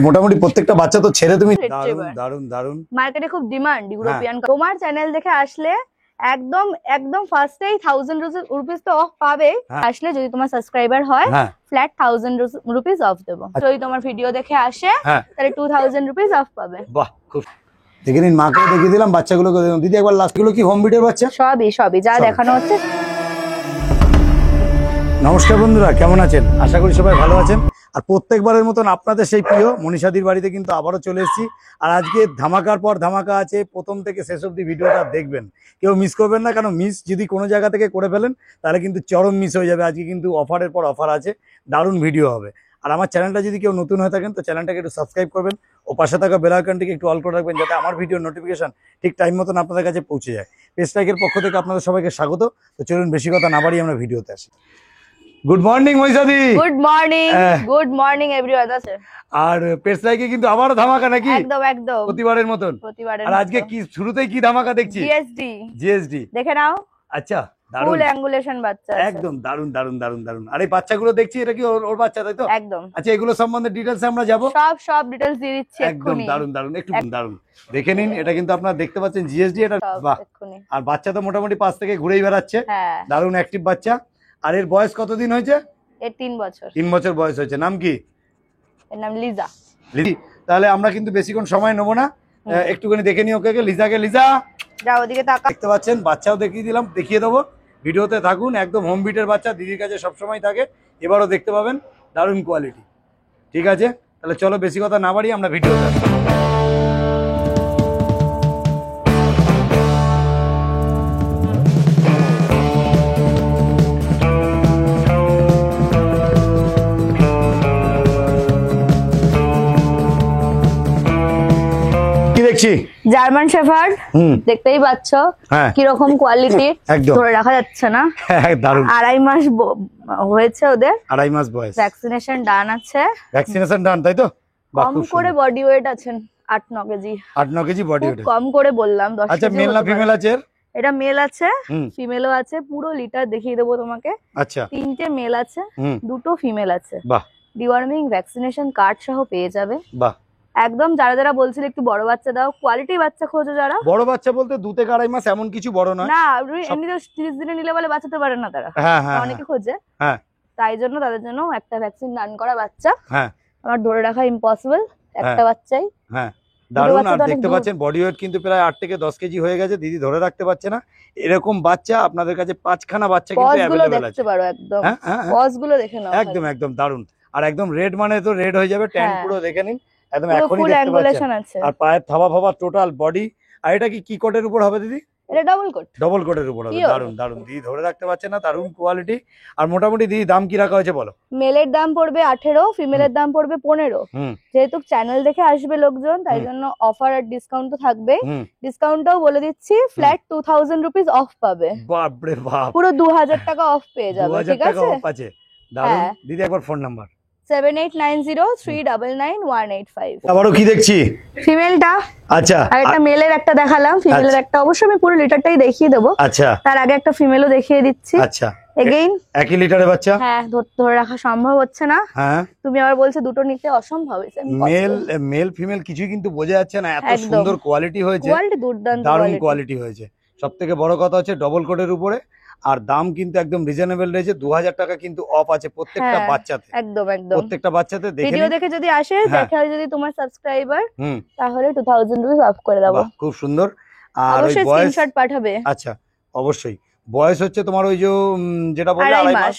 মোটামুটি প্রত্যেকটা বাচ্চা তো ছেড়ে তুমি দারুন দারুন দারুন মার্কেটে খুব ডিমান্ড ইউরোপিয়ান। তোমার চ্যানেল দেখে আসলে একদম একদম ফার্স্টেই 1000 রুপিস তো অফ পাবে। আসলে যদি তোমার সাবস্ক্রাইবার হয় ফ্ল্যাট 1000 রুপিস অফ দেবো। যদি তোমার ভিডিও দেখে আসে তাহলে 2000 রুপিস অফ পাবে। বাহ, খুব দেখে নিন। মাকে দেখিয়ে দিলাম, বাচ্চাগুলোকে দিদি একবার লাস্ট গুলো কি হোম বিটের বাচ্চা? সবই যা দেখানো হচ্ছে। নমস্কার বন্ধুরা, কেমন আছেন? আশা করি সবাই ভালো আছেন। আর প্রত্যেকবারের মতন আপনাদের সেই প্রিয় মনীষাদির বাড়িতে কিন্তু আবারও চলে এসেছি। আর আজকে ধামাকার পর ধামাকা আছে, প্রথম থেকে শেষ অবধি ভিডিওটা দেখবেন, কেউ মিস করবেন না। কারণ মিস যদি কোনো জায়গা থেকে করে ফেলেন তাহলে কিন্তু চরম মিস হয়ে যাবে। আজকে কিন্তু অফারের পর অফার আছে, দারুণ ভিডিও হবে। আর আমার চ্যানেলটা যদি কেউ নতুন হয়ে থাকেন তো চ্যানেলটাকে একটু সাবস্ক্রাইব করবেন ও পাশে থাকা বেল আইকনটিকে একটু অল করে রাখবেন, যাতে আমার ভিডিওর নোটিফিকেশন ঠিক টাইম মতন আপনাদের কাছে পৌঁছে যায়। পেজটাইকের পক্ষ থেকে আপনাদের সবাইকে স্বাগত। তো চলুন বেশি কথা না বাড়িয়ে আমরা ভিডিওতে আসি। গুড মর্নিং মনীষাদি। Good morning everyone. আর পেজটাইকে কিন্তু আবারও ধামাকা নাকি? একদম প্রতিবারের মতন। আর আজকে কি শুরুতেই কি ধামাকা দেখছি? জিএসডি দেখে নাও। আচ্ছা, দারুণ অ্যাঙ্গুলেশন বাচ্চা, একদম দারুণ দারুণ দারুণ দারুণ। আর এই বাচ্চাগুলো দেখছি, এটা কি ওর বাচ্চা তাই তো? একদম। আচ্ছা, এগুলো সম্বন্ধে ডিটেইলস আমরা যাব, সব ডিটেইলস দিয়ে দিচ্ছি। একদম দারুণ দারুণ, একটু দারুণ দেখে নিন। এটা কিন্তু আপনারা দেখতে পাচ্ছেন জিএসডি, এটা বাহ। আর বাচ্চা তো মোটামুটি পাশ থেকে ঘুরেই বেড়াচ্ছে, দারুণ অ্যাক্টিভ বাচ্চা। আর এর বয়স কতদিন হয়েছে? এর 3 বছর। 3 বছর বয়স হয়েছে। নাম কি? এর নাম লিজা। তাহলে আমরা কিন্তু বেশিক্ষণ সময় নেবো না, একটুখানি দেখে নিই ওকে। লিজাকে, লিজা যাও ওদিকে তাকা। দেখতে পাচ্ছেন বাচ্চাও দেখিয়ে দেবো। ভিডিওতে থাকুন, একদম হোম বিটের বাচ্চা, দিদির কাছে সবসময় থাকে, এবারও দেখতে পাবেন, দারুণ কোয়ালিটি। ঠিক আছে, তাহলে চলো বেশি কথা না বাড়িয়ে আমরা ভিডিওতে আসি। দেখছি জার্মান শেফার্ড, দেখতেই পাচ্ছ কিরকম কোয়ালিটি, ধরে রাখা যাচ্ছে না। দারুণ। 2.5 মাস হয়েছে ওদের, 2.5 মাস বয়স। ভ্যাকসিনেশন ডান আছে। ভ্যাকসিনেশন ডান তাই তো? কম করে বডি ওয়েট আছেন 8-9 কেজি। 8-9 কেজি বডি ওয়েট, কম করে বললাম। 10 আচ্ছা, মেল না ফিমেল আছে? এটা মেল আছে, ফিমেলও আছে। পুরো লিটার দেখিয়ে দেবো তোমাকে। আচ্ছা, 3টে মেল আছে, 2টো ফিমেল আছে। বাহ। ডিওয়ার্মিং ভ্যাকসিনেশন কার্ড সহ পেয়ে যাবে। বাহ, একদম। যারা বলছিল একটু বড় বাচ্চা দাও, কোয়ালিটি বাচ্চা খোঁজো যারা। বড় বাচ্চা বলতে 2 থেকে 2.5 মাস, এমন কিছু বড় নয় না। এমনি তো 30 দিনে নিলে বলে বাঁচাতে পারে না তারা, অনেকে খোঁজে। তাই জন্য তাদের জন্য একটা ভ্যাকসিন দান করা বাচ্চা আমার ধরে রাখা ইম্পসিবল, একটা বাচ্চাই। দারুণ। আর দেখতে পাচ্ছেন বডি ওয়েট কিন্তু প্রায় 8 থেকে 10 কেজি হয়ে গেছে। দিদি ধরে রাখতে পারছে না। এরকম বাচ্চা আপনাদের কাছে 5খানা বাচ্চা কিন্তু अवेलेबल আছে। দেখতে পারো একদম, পজগুলো দেখে নাও। একদম একদম দারুণ। আর একদম রেড মানে তো রেড হয়ে যাবে, ট্যান পুরো দেখে নিন, একদম এখনই দেখতে পাচ্ছেন। আর পায়ের থাবা টোটাল বডি। আর এটা কি কোটের উপর হবে দিদি? এটা ডবল কোটের উপর হবে। দারুণ দারুণ। দিদি ধরে রাখতে পারছে না, দারুণ কোয়ালিটি। আর মোটামুটি দিদি দাম কি রাখা হয়েছে বলো? মেলের দাম পড়বে 18, ফিমেলের দাম পড়বে 15। যেহেতু চ্যানেল দেখে আসবে লোকজন, তাই জন্য অফার আর ডিসকাউন্ট তো থাকবে। ডিসকাউন্টটাও বলে দিচ্ছি, ফ্ল্যাট 2000 রুপিস অফ পাবে। বাপরে বাপ, পুরো 2000 টাকা অফ পেয়ে যাবে। ঠিক আছে, দারুণ। দিদি একবার ফোন নাম্বার। 7890399185। আবারও কি দেখছি? ফিমেলটা। আচ্ছা, আর একটা মেলের একটা দেখালাম, ফিমেলের একটা অবশ্যই আমি পুরো লিটারটাই দেখিয়ে দেবো। আচ্ছা, তার আগে একটা ফিমেলও দেখিয়ে দিচ্ছি। আচ্ছা, এগেইন একই লিটারের বাচ্চা। হ্যাঁ, ধরে রাখা সম্ভব হচ্ছে না। তুমি আবার বলছো দুটো নিতে অসম্ভব। মেল ফিমেল কিছুই কিন্তু বোঝা যাচ্ছে না, এত সুন্দর কোয়ালিটি হয়েছে। কোয়ালিটি দুর্দান্ত, দারুণ কোয়ালিটি হয়েছে। সবথেকে বড় কথা হচ্ছে ডবল কোটের উপরে। আর দাম কিন্তু একদম রিজনেবল রয়েছে, 2000 টাকা কিন্তু অফ আছে প্রত্যেকটা বাচ্চাতে। একদম একদম প্রত্যেকটা বাচ্চাতে। ভিডিও দেখে যদি আসে, দেখে যদি তোমার সাবস্ক্রাইবার, তাহলে 2000 রুপিস অফ করে দেব। খুব সুন্দর। আর অবশ্যই স্ক্রিনশট পাঠাবে। আচ্ছা, অবশ্যই। বয়স হচ্ছে তোমার ওই যে যেটা বললে 2.5 মাস।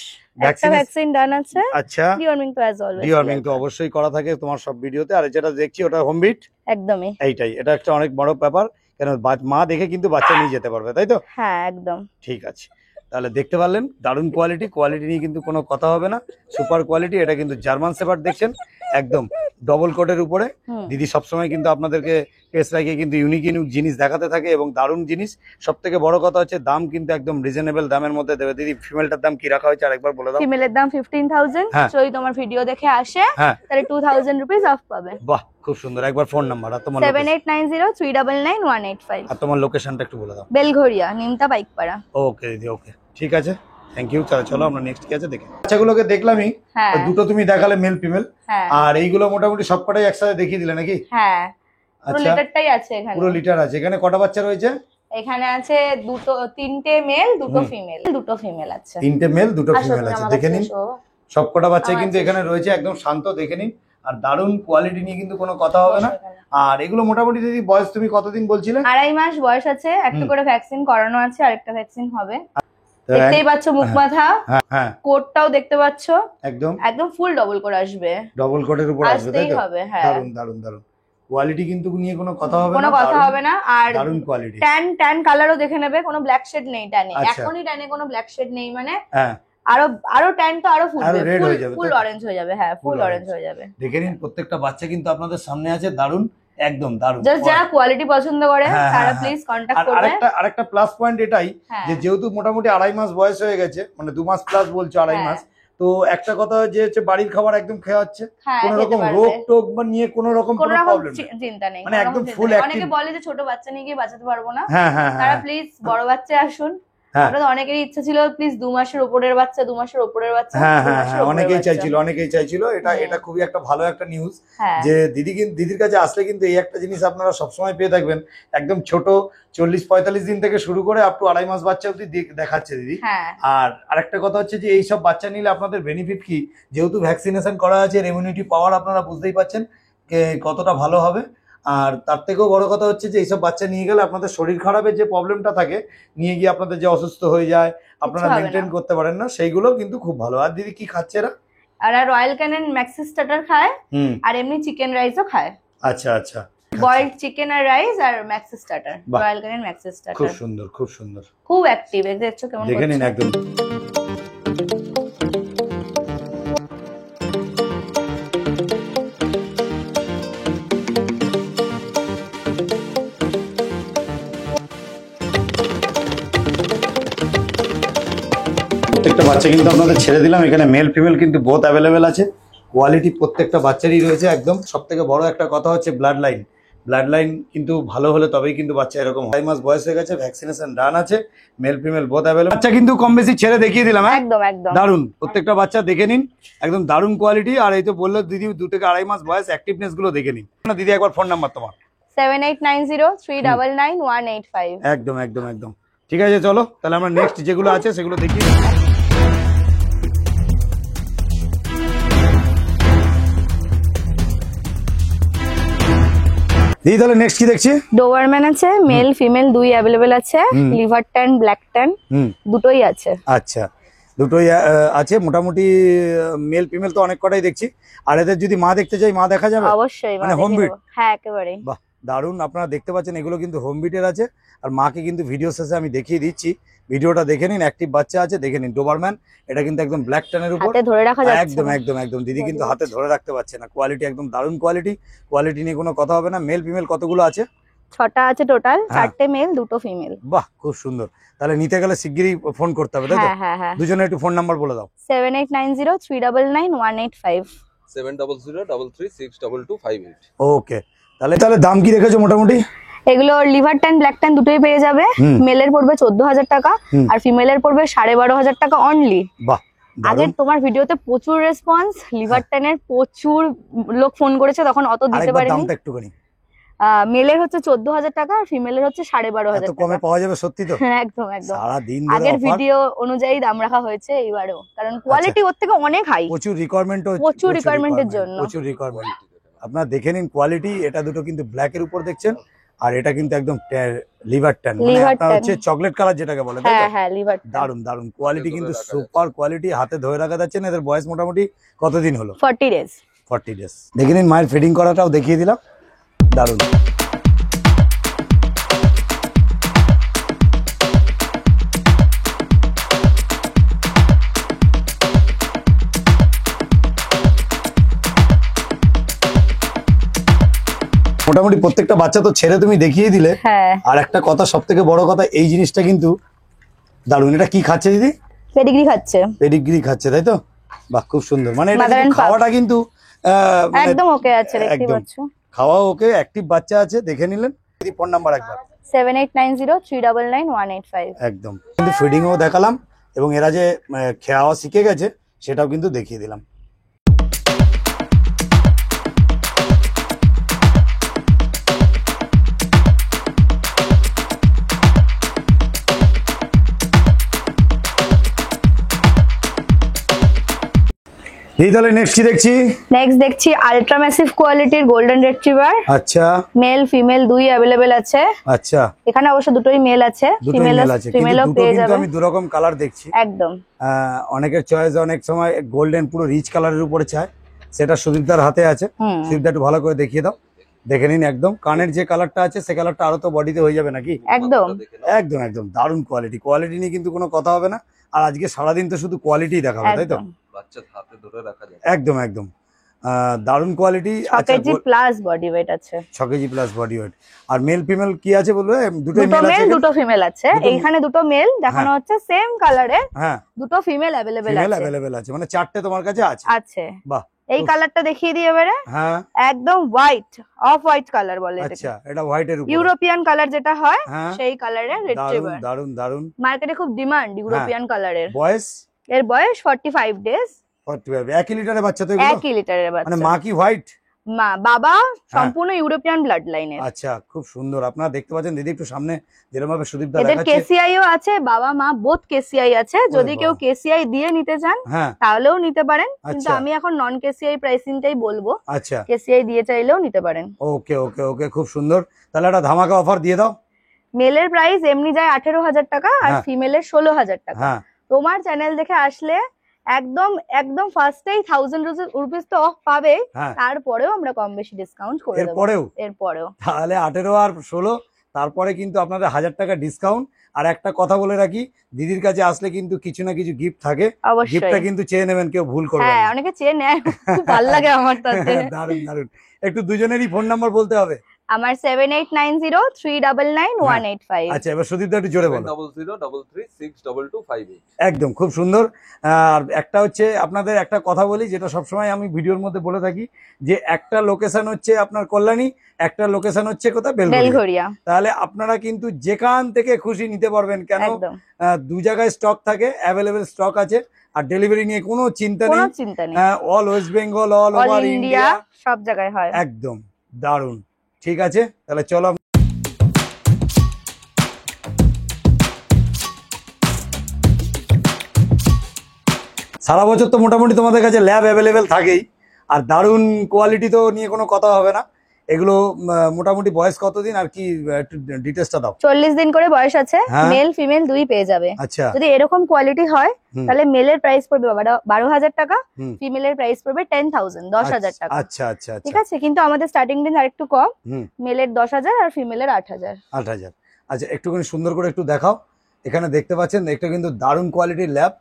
ভ্যাকসিন ডান আছে। আচ্ছা, ডিওয়ার্মিং তো অ্যাজ অলওয়েজ। ডিওয়ার্মিং তো অবশ্যই করা থাকে তোমার সব ভিডিওতে। আর যেটা দেখছি ওটা হোম বিট। একদমই এইটাই, এটা একটা অনেক বড় ব্যাপার, কেন মা দেখে কিন্তু বাচ্চা নিয়ে যেতে পারবে, তাই তো? হ্যাঁ, একদম। ঠিক আছে, তাহলে দেখতে পারলেন দারুণ কোয়ালিটি নিয়ে কিন্তু কোনো কথা হবে না, সুপার কোয়ালিটি। এটা কিন্তু জার্মান শেফার্ড দেখছেন, একদম ডবল কোটের উপরে। দিদি সবসময় কিন্তু আপনাদেরকে পেস রাখিয়ে কিন্তু ইউনিক জিনিস দেখাতে থাকে এবং দারুণ জিনিস। সব থেকে বড় কথা হচ্ছে দাম কিন্তু একদম রিজনেবল দামের মধ্যে দেবে। দিদি ফিমেলটার দাম কি রাখা হয়েছে আরেকবার বলে দাও। ফিমেলের দাম 15000। যদি তোমার ভিডিও দেখে আসে তাহলে 2000 রুপিস অফ পাবে। বাহ, খুব সুন্দর। একবার ফোন নাম্বার আর তোমার 7890399185। আর তোমার লোকেশনটা একটু বলে দাও। বেলঘরিয়া, নিমতা, বাইকপাড়া। ওকে দিদি, ওকে, ঠিক আছে। Thank you. চলো আমরা নেক্সট কি আছে দেখি। বাচ্চাগুলোকে দেখলামই, হ্যাঁ দুটো তুমি দেখালে মেল ফিমেল, হ্যাঁ আর এইগুলো মোটামুটি সবকটাই একসাথে দেখিয়ে দিলে নাকি? হ্যাঁ পুরো আচ্ছা, লিটারটাই আছে এখানে। পুরো লিটার আছে। এখানে কটা বাচ্চা রয়েছে? এখানে আছে তিনটে মেল দুটো ফিমেল আছে। তিনটে মেল দুটো আসো ফিমেল তুমি আছে, আমার দেখে কাছে নিন। এসো। সবকটা বাচ্চাই কিন্তু আমার এখানে রয়েছে, একদম শান্ত, দেখে নিন। আর দারুণ কোয়ালিটি নিয়ে কিন্তু কোনো কথা হবে না। আর এগুলো মোটামুটি দিদি বয়স তুমি কতদিন বলছিলে? 2.5 মাস বয়স আছে, একটা করে ভ্যাকসিন করানো আছে, আরেকটা ভ্যাকসিন হবে। তো দেখতেই পাচ্ছ মুখ মাথা, হ্যাঁ কোটটাও দেখতে পাচ্ছ, একদম একদম ফুল ডবল করে আসবে, ডবল কোটের উপর আসবে, তাই আসতেই তো? হবে। হ্যাঁ দারুণ দারুণ দারুণ কোয়ালিটি, কিন্তু নিয়ে কোনো কথা হবে না, কোনো কথা হবে না। আর দারুণ কোয়ালিটি। ট্যান কালারও দেখে নেবে, কোনো ব্ল্যাক শেড নেই ট্যানে। আচ্ছা। এখনই ট্যানে কোনো ব্ল্যাক শেড নেই, মানে হ্যাঁ আরো ট্যান তো আরো ফুলবে, red হয়ে যাবে, ফুল তাই তো? অরেঞ্জ হয়ে যাবে। হ্যাঁ ফুল Full অরেঞ্জ হয়ে যাবে। দেখে নিন, প্রত্যেকটা বাচ্চা কিন্তু আপনাদের সামনে আছে, দারুণ, একদম দারুণ। জাস্ট যারা কোয়ালিটি পছন্দ করে হ্যাঁ, তারা হ্যাঁ, প্লিজ আর কন্টাক্ট করবে। আরেকটা প্লাস পয়েন্ট এটাই হ্যাঁ যে যেহেতু মোটামুটি 2.5 মাস বয়স হয়ে গেছে, মানে 2 মাস প্লাস বলছো, 2.5 হ্যাঁ। মাস, তো একটা কথা যে হচ্ছে বাড়ির খাবার একদম খাওয়া হচ্ছে, হ্যাঁ কোনো খেতে রকম পারবে। রোগ টোগ বা নিয়ে কোনো রকম কোনো রকম প্রবলেম নেই। চিন্তা নেই, মানে কোনো একদম রকম চিন্তা full নেই। active। অনেকে বলে যে ছোট বাচ্চা নিয়ে গিয়ে বাঁচাতে পারবো না, হ্যাঁ হ্যাঁ তারা হ্যাঁ প্লিজ বড় বাচ্চা আসুন। হ্যাঁ। আপনাদের অনেকেরই ইচ্ছা ছিল প্লিজ 2 মাসের উপরের বাচ্চা, 2 মাসের উপরের বাচ্চা। হ্যাঁ 2 হ্যাঁ মাসের হ্যাঁ, উপরের অনেকেই চাইছিল। এটা হুম। এটা খুবই একটা ভালো একটা নিউজ হ্যাঁ যে দিদির কাছে আসলে কিন্তু এই একটা জিনিস আপনারা সবসময় পেয়ে থাকবেন, একদম ছোট 40-45 দিন থেকে শুরু করে আপ টু 2.5 মাস বাচ্চা অব্দি দেখাচ্ছে দিদি। হ্যাঁ আর আরেকটা কথা হচ্ছে যে এইসব বাচ্চা নিলে আপনাদের বেনিফিট কি, যেহেতু ভ্যাকসিনেশন করা আছে, ইমিউনিটি পাওয়ার আপনারা বুঝতেই পাচ্ছেন কতটা ভালো হবে। আর তার থেকেও বড় কথা হচ্ছে যে এইসব বাচ্চা নিয়ে গেলে আপনাদের শরীর খারাপের যে প্রবলেমটা থাকে, নিয়ে গিয়ে আপনাদের যে অসুস্থ হয়ে যায়, আপনারা হবে মেনটেন না। করতে পারেন না, সেইগুলো কিন্তু খুব ভালো। আর দিদি কি খাচ্ছে এরা? আর রয়্যাল ক্যানেন ম্যাক্সি স্টার্টার খায়, হুম, আর এমনি চিকেন রাইসও খায়। আচ্ছা আচ্ছা, বয়েলড চিকেন আর রাইস আর ম্যাক্সি স্টার্টার, বাহ। রয়্যাল ক্যানেন ম্যাক্সি খুব স্টার্টার। সুন্দর খুব সুন্দর, খুব অ্যাক্টিভ, দেখছো কেমন দেখে নিন করছে? একদম। প্রত্যেকটা বাচ্চা কিন্তু আপনাদের ছেড়ে দিলাম, এখানে মেল ফিমেল কিন্তু বোথ অ্যাভেলেবেল আছে। কোয়ালিটি প্রত্যেকটা বাচ্চারই রয়েছে একদম। সব থেকে বড় একটা কথা হচ্ছে ব্লাড লাইন কিন্তু ভালো হলে তবেই কিন্তু বাচ্চা এরকম। 2.5 মাস বয়স হয়ে গেছে, ভ্যাকসিনেশন ডান আছে, মেল ফিমেল বোথ অ্যাভেলেবেল। বাচ্চা কিন্তু কম বেশি ছেড়ে দেখিয়ে দিলাম। একদম একদম দারুন, প্রত্যেকটা বাচ্চা দেখে নিন, একদম দারুন কোয়ালিটি। আর এই তো বললো দিদি 2 থেকে 2.5 মাস বয়স, অ্যাক্টিভনেস গুলো দেখে নিন। দিদি একবার ফোন নাম্বার তোমার? 7890399185। একদম একদম একদম ঠিক আছে। চলো তাহলে আমরা নেক্সট যেগুলো আছে সেগুলো দেখি। দিদি তাহলে নেক্সট কি দেখছি? ডোবারম্যান আছে, মেল ফিমেল দুই অ্যাভেলেবেল আছে, লিভার ট্যান ব্ল্যাক ট্যান দুটোই আছে। আচ্ছা, দুটোই আছে মোটামুটি। মেল ফিমেল তো অনেক কটাই দেখছি। আর এদের যদি মা দেখতে চাই, মা দেখা যাবে? অবশ্যই মানে home breed? হ্যাঁ একেবারে। বাহ দারুন, আপনারা দেখতে পাচ্ছেন এগুলো কিন্তু হোম বিটের আছে। আর মাকে কিন্তু ভিডিও শেষে আমি দেখিয়ে দিচ্ছি, ভিডিওটা দেখে নিন। অ্যাক্টিভ বাচ্চা আছে, দেখে নিন। ডোবারম্যান, এটা কিন্তু একদম ব্ল্যাক ট্যানের উপর, হাতে ধরে রাখা যাচ্ছে একদম না। একদম একদম। দিদি কিন্তু হাতে ধরে রাখতে পারছে না। কোয়ালিটি একদম দারুন কোয়ালিটি নিয়ে কোনো কথা হবে না। মেল ফিমেল কতগুলো আছে? 6টা আছে টোটাল, হ্যাঁ। 4টে মেল 2টো ফিমেল। বাহ খুব সুন্দর। তাহলে নিতে গেলে শিগগিরই ফোন করতে হবে, তাই তো? হ্যাঁ হ্যাঁ হ্যাঁ। দুজনে একটু ফোন নাম্বার বলে দাও। 7890399185। 7003662258। ওকে, তাহলে দাম কি রেখেছো মোটামুটি? এগুলো লিভার ট্যান ব্ল্যাক ট্যান দুটোই পেয়ে যাবে। মেলের পড়বে 14,000 টাকা, আর ফিমেলের পড়বে 12,500 টাকা অনলি। বাহ আগের তোমার ভিডিওতে প্রচুর রেসপন্স, লিভার ট্যানের প্রচুর লোক ফোন করেছে, তখন অত দিতে আরেকবার পারিনি। দামটা একটুখানি। মেলের হচ্ছে 14,000 টাকা, আর ফিমেলের হচ্ছে 12,500 এত টাকা। কমে পাওয়া যাবে সত্যি তো? একদম একদম। সারা দিন ধরে আগের offer, ভিডিও অনুযায়ী দাম রাখা হয়েছে এইবারেও, কারণ কোয়ালিটি ওর থেকে অনেক হাই। প্রচুর রিকোয়ারমেন্ট, প্রচুর requirement-এর জন্য। প্রচুর রিকোয়ারমেন্ট। আপনারা দেখে নিন কোয়ালিটি। এটা দুটো কিন্তু ব্ল্যাক এর উপর দেখছেন, আর এটা কিন্তু একদম লিভার ট্যান, মানে Liver আপনার tan। হচ্ছে চকলেট কালার যেটাকে বলে, তাই হ্যাঁ তো? হ্যাঁ লিভার দারুন কোয়ালিটি, ধরে কিন্তু রাখা সুপার কোয়ালিটি, হাতে ধরে রাখা যাচ্ছে না। এদের বয়স মোটামুটি কতদিন হলো? 40 ডেজ। 40 ডেজ। দেখে নিন, মায়ের ফিডিং করাটাও দেখিয়ে দিলাম। দারুন। মোটামুটি প্রত্যেকটা বাচ্চা তো ছেড়ে তুমি দেখিয়ে দিলে। হ্যাঁ। আর একটা কথা, সব থেকে বড় কথা, এই জিনিসটা কিন্তু দারুন। এটা কি খাচ্ছে দিদি? পেডিগ্রি খাচ্ছে। পেডিগ্রি খাচ্ছে, তাই তো? বাহ খুব সুন্দর। মানে এটা Mother কিন্তু and pup। খাওয়াটা কিন্তু মানে একদম ওকে আছে, দেখতে একদম। পাচ্ছ। খাওয়াও ওকে, অ্যাক্টিভ বাচ্চা আছে, দেখে নিলেন। দিদি ফোন নাম্বার একবার। 7890399185। একদম, কিন্তু ফিডিংও দেখালাম, এবং এরা যে খাওয়া শিখে গেছে সেটাও কিন্তু দেখিয়ে দিলাম। তাহলে নেক্সট কি দেখছি? নেক্সট দেখছি আলট্রা ম্যাসিভ কোয়ালিটির গোল্ডেন রিট্রিভার। আচ্ছা, মেল ফিমেল দুই अवेलेबल আছে। আচ্ছা, এখানে অবশ্য দুটোই মেল আছে, ফিমেলও পেয়ে যাবে। আমি দু রকম কালার দেখছি একদম। অনেকের চয়েস অনেক সময় গোল্ডেন পুরো রিচ কালারের উপরে চায়, সেটা সুদীপদার হাতে আছে। সুদীপদা একটু ভালো করে দেখিয়ে দাও, দেখে নিন। একদম কানের যে কালারটা আছে সে কালারটা আরো তো বডিতে হয়ে যাবে নাকি? একদম একদম একদম দারুণ কোয়ালিটি। কোয়ালিটি নিয়ে কিন্তু কোনো কথা হবে না। আর আজকে সারাদিন তো শুধু কোয়ালিটি দেখাবে, তাই তো? বাচ্চার হাতে ধরে রাখা যায়। একদম একদম দারুণ quality. 6 KG plus body weight আছে। 6 কেজি প্লাস বডি ওয়েট। আর মেল ফিমেল কি আছে বলবে? দুটো মেল দুটো ফিমেল আছে। এইখানে দুটো মেল দেখানো হচ্ছে সেম কালারে। হ্যাঁ, দুটো ফিমেল अवेलेबल আছে, মানে চারটে তোমার কাছে আছে। আছে। বাহ, এই কালারটা দেখিয়ে দিই এবারে। হ্যাঁ, একদম হোয়াইট, অফ হোয়াইট কালার বলে এটাকে। আচ্ছা, এটা হোয়াইটের উপরে ইউরোপিয়ান কালার যেটা হয় সেই কালারের রিট্রিভার। দারুণ দারুণ। মার্কেটে খুব ডিমান্ড ইউরোপিয়ান কালারের। বয়স? এর বয়স 45 ডেজ। 45। 1 লিটারের বাচ্চা তো এগুলো? 1 লিটারের বাচ্চা। মানে মা কি হোয়াইট? মা বাবা সম্পূর্ণ ইউরোপিয়ান ব্লাড লাইনের। আচ্ছা, খুব সুন্দর। আপনারা দেখতে পাচ্ছেন দিদি একটু সামনে যেরকম ভাবে সুদীপদা এদের দেখাচ্ছে। কেসিআইও আছে, বাবা মা বোথ কেসিআই আছে। যদি কেউ কেসিআই দিয়ে নিতে চান তাহলেও নিতে পারেন, কিন্তু আমি এখন নন কেসিআই প্রাইসিংটাই বলবো। আচ্ছা, কেসিআই দিয়ে চাইলেও নিতে পারেন। ওকে ওকে ওকে, খুব সুন্দর। তাহলে একটা ধামাকা অফার দিয়ে দাও। মেলের প্রাইস এমনি যায় 18,000 টাকা আর ফিমেলের 16,000 টাকা। তোমার চ্যানেল দেখে আসলে একদম একদম ফার্স্টেই 1000 রুপিস তো অফ পাবে, তারপরেও আমরা কম বেশি ডিসকাউন্ট করে দেব। এরপরেও তাহলে 18 আর 16, তারপরে কিন্তু আপনাদের 1000 টাকা ডিসকাউন্ট। আর একটা কথা বলে রাখি, দিদির কাছে আসলে কিন্তু কিছু না কিছু গিফট থাকে, গিফটটা কিন্তু চেয়ে নেবেন, কেউ ভুল করবেন না। হ্যাঁ, অনেকে চেয়ে নেয়, খুব ভালো লাগে আমার তাতে। দারুণ দারুণ। একটু দুজনেরই ফোন নাম্বার বলতে হবে। আমার 7890399185। আচ্ছা, এবার সুদীপদা একটু জোরে বলো। 0033362258। একদম খুব সুন্দর। আর একটা হচ্ছে আপনাদের একটা কথা বলি, যেটা সবসময় আমি ভিডিওর মধ্যে বলে থাকি, যে একটা লোকেশন হচ্ছে আপনার কল্যাণী, একটা লোকেশন হচ্ছে কোথায়? বেলঘরিয়া। তাহলে আপনারা কিন্তু যেখান থেকে খুশি নিতে পারবেন, কেন দু জায়গায় স্টক থাকে, অ্যাভেলেবেল স্টক আছে। আর ডেলিভারি নিয়ে কোনো চিন্তা নেই। All West Bengal, all over India, সব জায়গায় হয়। একদম দারুণ। ঠিক আছে, তাহলে চলো। সারা বছর তো মোটামুটি তোমাদের কাছে ল্যাব অ্যাভেলেবেল থাকেই, আর দারুণ কোয়ালিটি তো নিয়ে কোনো কথা হবে না। এগুলো মোটামুটি বয়স কতদিন আর কি একটু ডিটেইলসটা দাও। 40 দিন করে বয়স আছে, মেল ফিমেল দুই পেয়ে যাবে। আচ্ছা, যদি এরকম কোয়ালিটি হয় তাহলে মেলের প্রাইস পড়বে 12,000 টাকা, ফিমেলের প্রাইস পড়বে 10,000 10,000 টাকা। আচ্ছা আচ্ছা, ঠিক আছে, কিন্তু আমাদের স্টার্টিং রেঞ্জ আরেকটু কম, মেলের 10,000 আর ফিমেলের 8,000। আচ্ছা, একটুখানি সুন্দর করে একটু দেখাও। এখানে দেখতে পাচ্ছেন, এটা কিন্তু দারুণ কোয়ালিটির ল্যাব।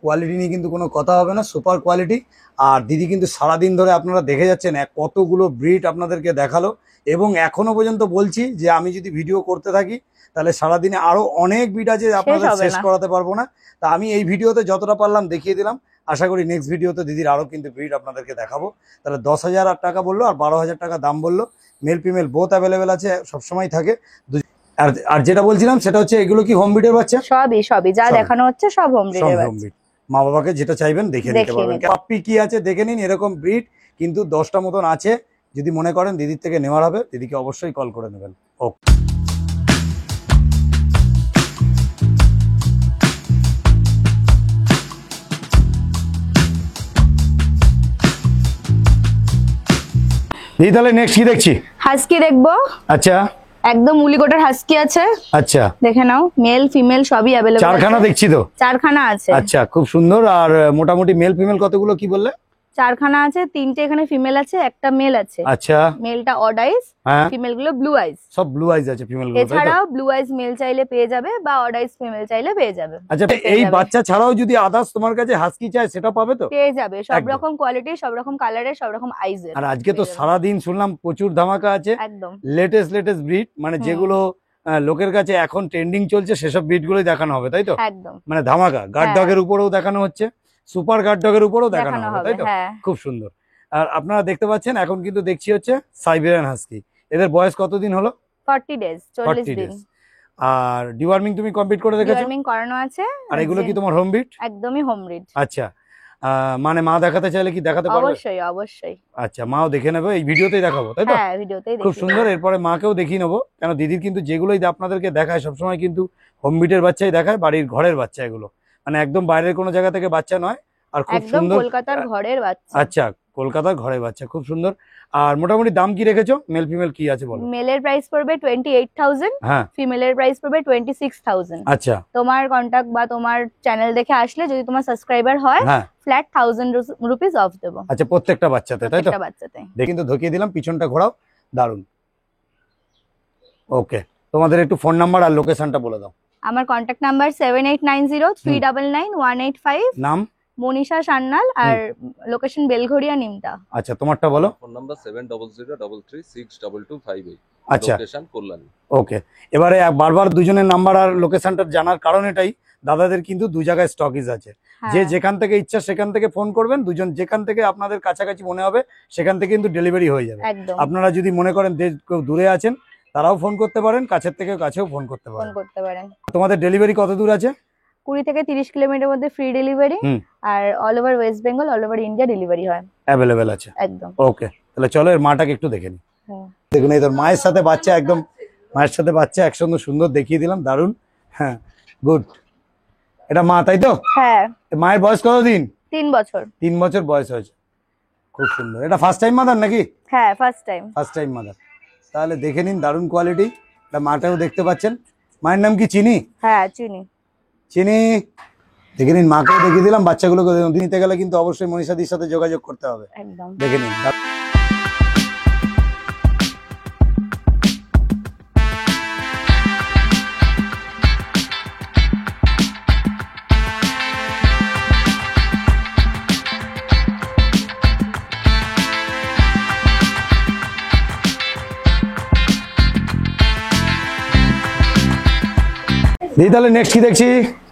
কোয়ালিটি নিয়ে কিন্তু কোনো কথা হবে না, সুপার কোয়ালিটি। আর দিদি কিন্তু সারাদিন ধরে আপনারা দেখে যাচ্ছেন কতগুলো ব্রিড আপনাদেরকে দেখালো, এবং এখনো পর্যন্ত বলছি যে আমি যদি ভিডিও করতে থাকি তাহলে সারাদিনে আরো অনেক ব্রিড আছে, আপনাদের শেষ করাতে পারবো না। তা আমি এই ভিডিওতে যতটা পারলাম দেখিয়ে দিলাম। আশা করি নেক্সট ভিডিওতে দিদির আরো কিন্তু ব্রিড আপনাদেরকে দেখাবো। তাহলে 10,000 টাকা বললো আর 12,000 টাকা দাম বললো। মেল ফিমেল বোথ অ্যাভেলেবেল আছে, সবসময় থাকে। আর যেটা বলছিলাম সেটা হচ্ছে, এগুলো কি হোম ব্রিডের বাচ্চা? সবই যা দেখানো হচ্ছে সব হোম ব্রিডের বাচ্চা। মা বাবাকে যেটা চাইবেন দেখে নিতে পারবেন। পাপ্পি কি আছে দেখে নিন, এরকম ব্রিড কিন্তু 10টা মতন আছে। যদি মনে করেন দিদির থেকে নেওয়ার হবে, দিদিকে অবশ্যই কল করে নেবেন। ওকে, তাহলে নেক্সট কি দেখছি? হাস্কি দেখবো। আচ্ছা, একদম উলিকোটার হাস্কি আছে। আচ্ছা, দেখে নাও, মেল ফিমেল সবই अवेलेबल। চারখানা দেখছি তো? চারখানা আছে। আচ্ছা, খুব সুন্দর। আর মোটামুটি মেল ফিমেল কতগুলো কি বললে? চারখানা আছে, তিনটে এখানে ফিমেল আছে, একটা মেল আছে। আচ্ছা, মেলটা অড আইজ, ফিমেল গুলো ব্লু আইজ। সব ব্লু আইজ আছে ফিমেল গুলো। এছাড়াও ব্লু আইজ মেল চাইলে পেয়ে যাবে, বা অড আইজ ফিমেল চাইলে পেয়ে যাবে। আচ্ছা, এই বাচ্চা ছাড়াও যদি আদার্স তোমার কাছে হাস্কি চাই সেটা পাবে তো? পেয়ে যাবে, সব রকম কোয়ালিটি, সব রকম কালারের, সব রকম আইজের। আর আজকে তো সারা দিন শুনলাম প্রচুর ধামাকা আছে। একদম লেটেস্ট ব্রিড, মানে যেগুলো লোকের কাছে এখন ট্রেন্ডিং চলছে সেসব ব্রিড গুলোই দেখানো হবে, তাই তো? একদম, মানে ধামাকা। গার্ড ডগের উপরেও দেখানো হচ্ছে, সুপার গার্ড ডগের উপরেও দেখানো হবে, তাই তো? খুব সুন্দর। আর আপনারা দেখতে পাচ্ছেন এখন কিন্তু দেখছি হচ্ছে সাইবেরিয়ান হাস্কি। এদের বয়স কতদিন হলো? 40 ডেজ, 40 দিন। আর ডিওয়ার্মিং তুমি কমপ্লিট করে রেখেছো? ডিওয়ার্মিং করানো আছে। আর এগুলো কি তোমার হোম ব্রিড? একদমই হোম ব্রিড। আচ্ছা, মানে মা দেখাতে চাইলে কি দেখাতে পারবে? অবশ্যই অবশ্যই। আচ্ছা, মাও দেখে নেবে, এই ভিডিওতেই দেখাবো তাই তো? হ্যাঁ, ভিডিওতেই খুব দেখিয়ে সুন্দর। এরপরে মাকেও দেখিয়ে নেবো, কেন দিদির কিন্তু যেগুলোই আপনাদেরকে দেখায় সবসময় কিন্তু হোম ব্রিডের বাচ্চাই দেখায়, বাড়ির ঘরের বাচ্চা এগুলো, মানে একদম বাইরের কোনো জায়গা থেকে বাচ্চা নয়। আর খুব একদম সুন্দর, কলকাতার ঘরের বাচ্চা। আচ্ছা কলকাতার ঘরের বাচ্চা, খুব সুন্দর। আর মোটামুটি দাম কি রেখেছো? মেল ফিমেল কি আছে বলো? মেলের প্রাইস পড়বে 28,000, হ্যাঁ ফিমেলের প্রাইস পড়বে 26,000। আচ্ছা, তোমার কন্টাক্ট বা তোমার চ্যানেল দেখে আসলে যদি তোমার সাবস্ক্রাইবার হয়, হ্যাঁ ফ্ল্যাট 1000 রুপিস অফ দেবো। আচ্ছা, প্রত্যেকটা বাচ্চাতে তাই তো? প্রত্যেকটা বাচ্চাতে। দেখি কিন্তু ঢুকিয়ে দিলাম, পিছনটা ঘোরাও, দারুন। ওকে, তোমাদের একটু ফোন নাম্বার আর লোকেশনটা বলে দাও। আমার কন্টাক্ট নাম্বার 7890399185। নাম? মনীষা সান্যাল। আর লোকেশন বেলঘড়িয়া নিমতা। আচ্ছা, তোমারটা বলো। Phone number 7003362258। আচ্ছা, লোকেশন কল্যাণী। ওকে। এবারে বারবার দুজনের নাম্বার আর লোকেশনটা জানার কারণ এটাই, দাদাদের কিন্তু দু জায়গায় স্টকিজ আছে। যে যেখান থেকে ইচ্ছা সেখান থেকে ফোন করবেন, দুজন যেখান থেকে আপনাদের কাছাকাছি মনে হবে সেখান থেকে কিন্তু ডেলিভারি হয়ে যাবে। একদম। আপনারা যদি মনে করেন কেউ দূরে আছেন তারাও ফোন করতে পারেন, কাছের থেকে কাছেও ফোন করতে ফোন পারেন। করতে পারেন। তোমাদের ডেলিভারি কত দূর আছে? 20 থেকে 30 কিলোমিটার মধ্যে ফ্রি ডেলিভারি। আর all over West Bengal, all over India delivery হয়। অ্যাভেলেবেল আছে একদম। ওকে, তাহলে চলো এর মাটাকে একটু দেখে নিই। হ্যাঁ। দেখুন, এই তোর মায়ের সাথে বাচ্চা, একদম মায়ের সাথে বাচ্চা একসঙ্গে সুন্দর দেখিয়ে দিলাম, দারুন। হ্যাঁ, গুড। এটা মা তাই তো? হ্যাঁ। মায়ের বয়স কতদিন? 3 বছর। 3 বছর বয়স হয়েছে, খুব সুন্দর। এটা ফার্স্ট টাইম মাদার নাকি? হ্যাঁ, first time. First time mother, তাহলে দেখে নিন, দারুন কোয়ালিটি। এটা মাটাও দেখতে পাচ্ছেন। মায়ের নাম কি? চিনি? হ্যাঁ, চিনি। চিনি, দেখে নিন, মাকেও দেখিয়ে দিলাম, বাচ্চাগুলোকে নিতে গেলে কিন্তু অবশ্যই মনীষাদির সাথে যোগাযোগ করতে হবে। একদম। দেখে নিন। দিদি, তাহলে নেক্সট কি দেখছি?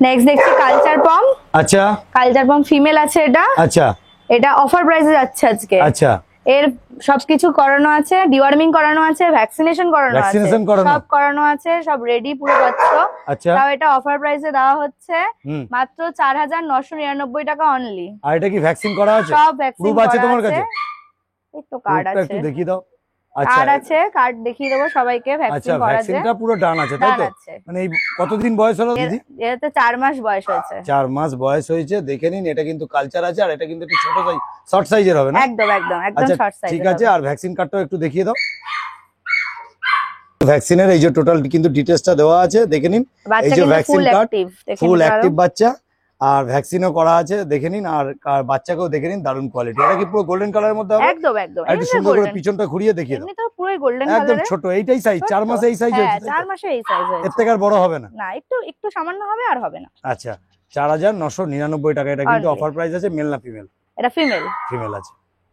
নেক্সট দেখছি কালচার পম। আচ্ছা, কালচার পম ফিমেল আছে এটা। আচ্ছা এটা অফার প্রাইসে যাচ্ছে আজকে। আচ্ছা, এর সবকিছু করানো আছে, ডিওয়ার্মিং করানো আছে, ভ্যাকসিনেশন করানো আছে, Vaccination করানো। সব করানো আছে, সব রেডি পুরো পাচ্ছ। আচ্ছা, তাও এটা অফার প্রাইসে দেওয়া হচ্ছে হুম। মাত্র 4,999 টাকা অনলি। আর এটা কি ভ্যাকসিন করা আছে? সব ভ্যাকসিন প্রুফ আছে তোমার কাছে? এই তো কার্ড প্রুফটা আছে। একটু দেখিয়ে দাও। আচ্ছা, কার্ড আছে, কার্ড দেখিয়ে দেবো সবাইকে। আচ্ছা, ভ্যাকসিন করা আছে, ভ্যাকসিনটা পুরো ডান আছে তাই তো? আছে। মানে এই কতদিন বয়স হলো দিদি? এতে 4 মাস বয়স হয়েছে। 4 মাস বয়স হয়েছে, দেখে নিন। এটা কিন্তু কালচার আছে, আর এটা কিন্তু একটু ছোট সাইজ, শর্ট সাইজের হবে না? একদম একদম একদম আচ্ছা, শর্ট সাইজ। ঠিক আছে। আর ভ্যাকসিন কার্ডটাও একটু দেখিয়ে দাও। ভ্যাকসিনের এই যে টোটাল কিন্তু ডিটেইলসটা দেওয়া আছে, দেখে নিন। এই যে ভ্যাকসিন কার্ড, ফুল অ্যাক্টিভ বাচ্চা, আর ভ্যাকসিনও করা আছে, দেখে নিন। আর বাচ্চাকেও দেখে নিন, দারুন কোয়ালিটি। এটা কি পুরো গোল্ডেন কালারের মধ্যে হবে? একদম একদম। একটু সুন্দর করে পিছনটা ঘুরিয়ে দেখিয়ে দাও। এমনি তো পুরো গোল্ডেন একদম কালারের। ছোট, এইটাই সাইজ, 4 মাসে এই সাইজ হয়েছে। 4 মাসে এই সাইজ হয়েছে। এর থেকে আর বড় হবে না? না, একটু একটু সামান্য হবে, আর হবে না। আচ্ছা, 4,999 টাকা। এটা কিন্তু অফার প্রাইস আছে। মেল না ফিমেল? এটা ফিমেল। ফিমেল আছে,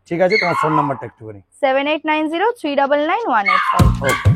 ঠিক আছে। তোমার ফোন নাম্বারটা একটুখানি। 7890399185। ওকে।